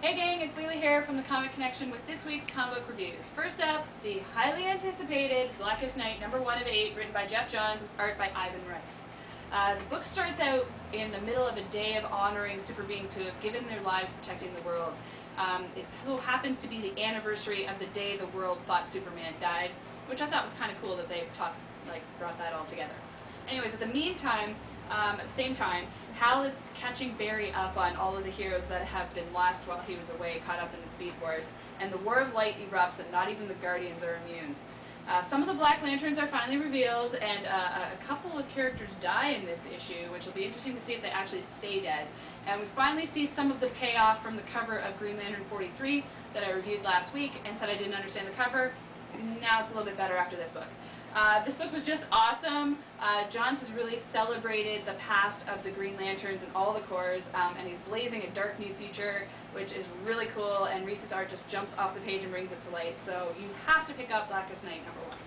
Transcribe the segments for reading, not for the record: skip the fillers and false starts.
Hey gang, it's Leila here from the Comic Connection with this week's comic book reviews. First up, the highly anticipated Blackest Night, #1 of 8, written by Jeff Johns with art by Ivan Rice. The book starts out in the middle of a day of honoring super beings who have given their lives protecting the world. It so happens to be the anniversary of the day the world thought Superman died, which I thought was kind of cool that they brought that all together. Anyways, at the same time, Hal is catching Barry up on all of the heroes that have been lost while he was away, caught up in the Speed Force, and the War of Light erupts and not even the Guardians are immune. Some of the Black Lanterns are finally revealed, and a couple of characters die in this issue, which will be interesting to see if they actually stay dead. And we finally see some of the payoff from the cover of Green Lantern 43 that I reviewed last week and said I didn't understand the cover. Now it's a little bit better after this book. This book was just awesome. Johns has really celebrated the past of the Green Lanterns and all the Corps, and he's blazing a dark new future, which is really cool, and Reese's art just jumps off the page and brings it to light, so you have to pick up Blackest Night #1.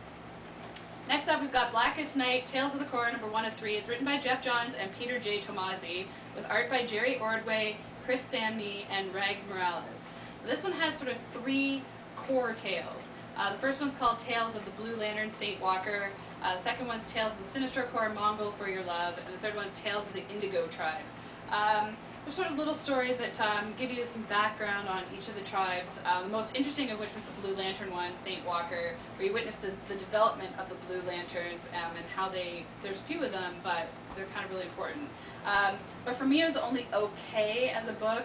Next up, we've got Blackest Night, Tales of the Corps, #1 of 3. It's written by Jeff Johns and Peter J. Tomasi, with art by Jerry Ordway, Chris Samney, and Rags Morales. This one has sort of 3 core tales. The first one's called Tales of the Blue Lantern, Saint Walker. The second one's Tales of the Sinister Corps, Mongol for Your Love. And the third one's Tales of the Indigo Tribe. There's sort of little stories that give you some background on each of the tribes. The most interesting of which was the Blue Lantern one, Saint Walker, where you witnessed the development of the Blue Lanterns and how there's a few of them, but they're kind of really important. But for me, it was only okay as a book.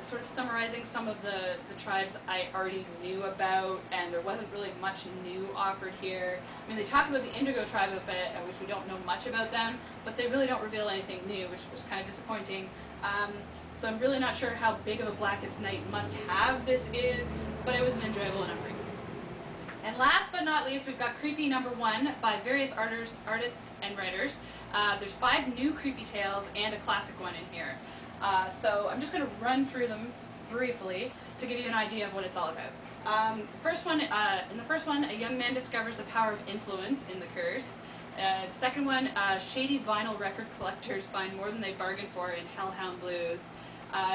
Sort of summarizing some of the tribes I already knew about, and there wasn't really much new offered here. I mean, they talk about the Indigo Tribe a bit, which we don't know much about them, but they really don't reveal anything new, which was kind of disappointing. So I'm really not sure how big of a Blackest Night must-have this is, but it was an enjoyable enough read. And last but not least, we've got Creepy #1 by various artists and writers. There's 5 new Creepy tales and a classic one in here. So I'm just going to run through them briefly to give you an idea of what it's all about. In the first one, a young man discovers the power of influence in the curse. The second one, shady vinyl record collectors find more than they bargained for in Hellhound Blues.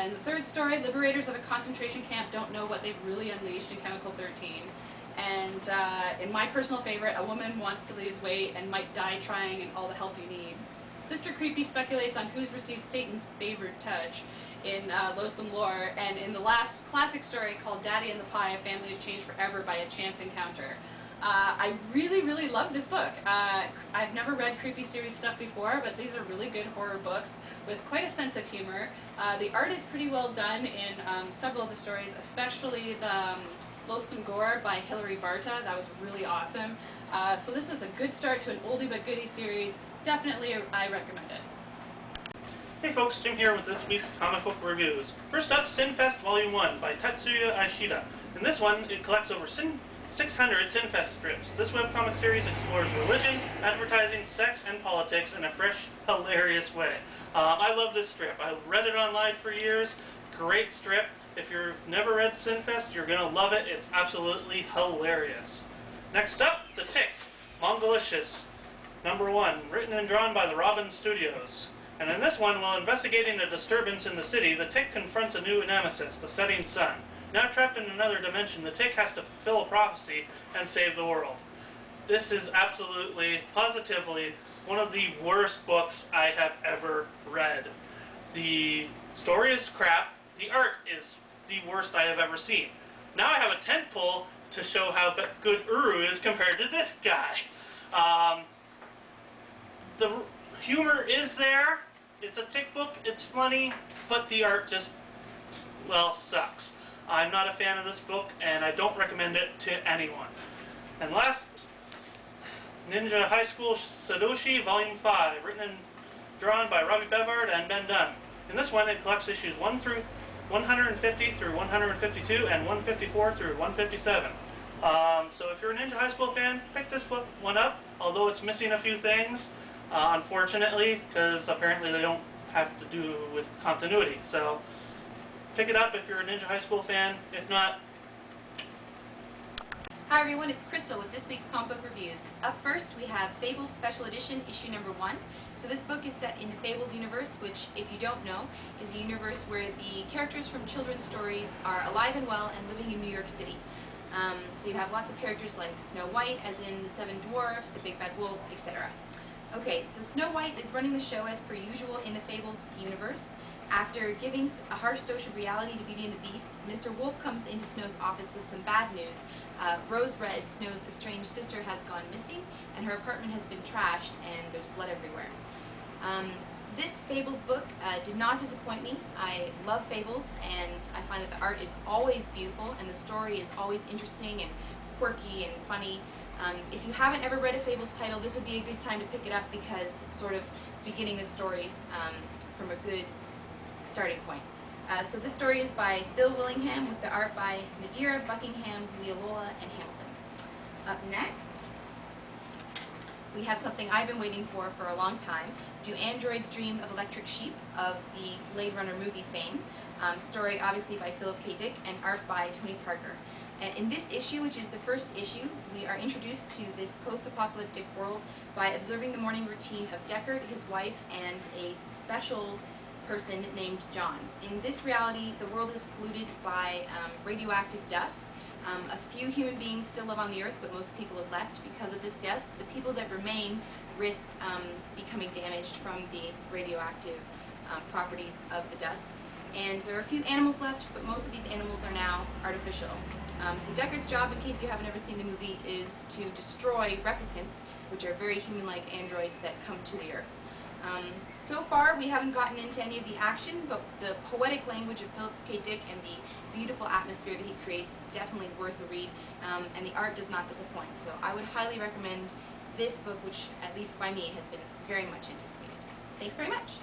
In the third story, liberators of a concentration camp don't know what they've really unleashed in Chemical 13. And in my personal favorite, a woman wants to lose weight and might die trying, and all the help you need. Sister Creepy speculates on who's received Satan's favored touch in Loathsome Lore, and in the last classic story called Daddy and the Pie, a family is changed forever by a chance encounter. I really love this book. I've never read Creepy series stuff before, but these are really good horror books with quite a sense of humor. The art is pretty well done in several of the stories, especially the Loathsome Gore by Hilary Barta. That was really awesome. So this was a good start to an oldie but goodie series. Definitely, I recommend it. Hey folks, Jim here with this week's comic book reviews. First up, Sinfest Volume 1 by Tatsuya Ishida. In this one, it collects over 600 Sinfest strips. This webcomic series explores religion, advertising, sex, and politics in a fresh, hilarious way. I love this strip. I've read it online for years. Great strip. If you've never read Sinfest, you're going to love it. It's absolutely hilarious. Next up, The Tick, Mangalicious #1, written and drawn by the Robin Studios. And in this one, while investigating a disturbance in the city, the Tick confronts a new nemesis, the setting sun. Now trapped in another dimension, the Tick has to fulfill a prophecy and save the world. This is absolutely, positively, one of the worst books I have ever read. The story is crap. The art is the worst I have ever seen. Now I have a tent pole to show how good Uru is compared to this guy. The humor is there. It's a Tick book. It's funny, but the art just, well, sucks. I'm not a fan of this book, and I don't recommend it to anyone. And last, NHS Shidoshi Volume 5, written and drawn by Robbie Bevard and Ben Dunn. In this one, it collects issues 1 through 150 through 152 and 154 through 157. So if you're a Ninja High School fan, pick this one up, although it's missing a few things, unfortunately, because apparently they don't have to do with continuity. So pick it up if you're a Ninja High School fan. If not... Hi everyone, it's Crystal with this week's comic book reviews. Up first we have Fables Special Edition, issue number 1. So this book is set in the Fables universe, which, if you don't know, is a universe where the characters from children's stories are alive and well and living in New York City. So you have lots of characters like Snow White, as in the Seven Dwarfs, the Big Bad Wolf, etc. Okay, so Snow White is running the show as per usual in the Fables universe. After giving a harsh dose of reality to Beauty and the Beast, Mr. Wolf comes into Snow's office with some bad news. Rose Red, Snow's estranged sister, has gone missing, and her apartment has been trashed, and there's blood everywhere. This Fables book did not disappoint me. I love Fables, and I find that the art is always beautiful, and the story is always interesting and quirky and funny. If you haven't ever read a Fables title, this would be a good time to pick it up because it's sort of beginning the story from a good starting point. So this story is by Bill Willingham with the art by Madeira, Buckingham, Leila, and Hamilton. Up next, we have something I've been waiting for a long time. Do Androids Dream of Electric Sheep, of the Blade Runner movie fame. Story obviously by Philip K. Dick and art by Tony Parker. In this issue, which is the first issue, we are introduced to this post-apocalyptic world by observing the morning routine of Deckard, his wife, and a special person named John. In this reality, the world is polluted by radioactive dust. A few human beings still live on the Earth, but most people have left because of this dust. The people that remain risk becoming damaged from the radioactive properties of the dust. And there are a few animals left, but most of these animals are now artificial. So Deckard's job, in case you haven't ever seen the movie, is to destroy replicants, which are very human-like androids that come to the Earth. So far, we haven't gotten into any of the action, but the poetic language of Philip K. Dick and the beautiful atmosphere that he creates is definitely worth a read, and the art does not disappoint. So I would highly recommend this book, which, at least by me, has been very much anticipated. Thanks very much!